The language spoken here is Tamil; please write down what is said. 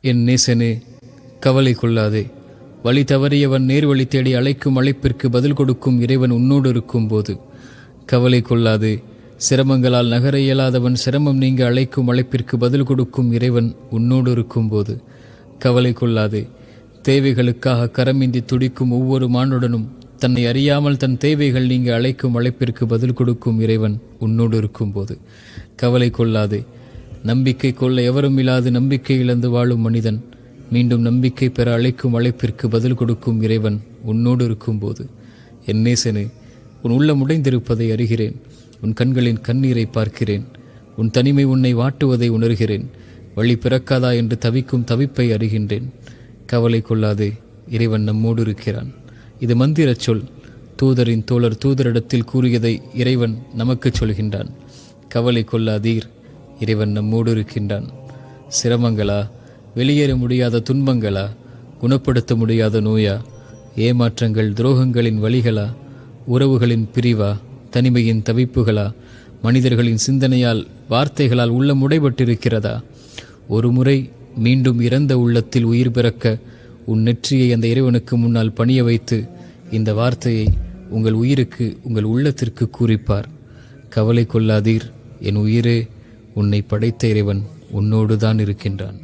என் நேசனே, கவலை கொள்ளாதே. வழி தவறியவன் நேர்வழி தேடி அழைக்கும் அழைப்பிற்கு பதில் கொடுக்கும் இறைவன் உன்னோடு இருக்கும்போது கவலை கொள்ளாதே. சிரமங்களால் நகர இயலாதவன் சிரமம் நீங்க அழைக்கும் அழைப்பிற்கு பதில் கொடுக்கும் இறைவன் உன்னோடு இருக்கும்போது கவலை கொள்ளாதே. தேவைகளுக்காக கரமின்றி துடிக்கும் ஒவ்வொரு மானுடனும் தன்னை அறியாமல் தன் தேவைகள் நீங்க அழைக்கும் அழைப்பிற்கு பதில் கொடுக்கும் இறைவன் உன்னோடு இருக்கும்போது கவலை கொள்ளாதே. நம்பிக்கை கொள்ள எவரும் இல்லாது நம்பிக்கை இழந்து வாழும் மனிதன் மீண்டும் நம்பிக்கை பெற அழைக்கும் அழைப்பிற்கு பதில் கொடுக்கும் இறைவன் உன்னோடு இருக்கும்போது என் நேசனே, உன் உள்ளம் உடைந்திருப்பதை அறிகிறேன். உன் கண்களின் கண்ணீரை பார்க்கிறேன். உன் தனிமை உன்னை வாட்டுவதை உணர்கிறேன். வழி பிறக்காதா என்று தவிக்கும் தவிப்பை அறிகின்றேன். கவலை கொள்ளாதே, இறைவன் நம்மோடு இருக்கிறான். இது மந்திர சொல். தூதரின் தோழர் தூதரிடத்தில் கூறியதை இறைவன் நமக்கு சொல்கின்றான். கவலை கொள்ளாதீர், இறைவன் நம்மோடு இருக்கின்றான். சிரமங்களா, வெளியேற முடியாத துன்பங்களா, குணப்படுத்த முடியாத நோயா, ஏமாற்றங்கள் துரோகங்களின் வழிகளா, உறவுகளின் பிரிவா, தனிமையின் தவிப்புகளா, மனிதர்களின் சிந்தனையால் வார்த்தைகளால் உள்ளம் உடைபட்டிருக்கிறதா? ஒரு முறை மீண்டும் இறந்த உள்ளத்தில் உயிர் பிறக்க உன் நெற்றியை அந்த இறைவனுக்கு முன்னால் பணிய வைத்து இந்த வார்த்தையை உங்கள் உயிருக்கு, உங்கள் உள்ளத்திற்கு கூறிப்பார். கவலை கொள்ளாதீர் என் உயிரே, உன்னை படைத்த இறைவன் உன்னோடு தான் இருக்கின்றான்.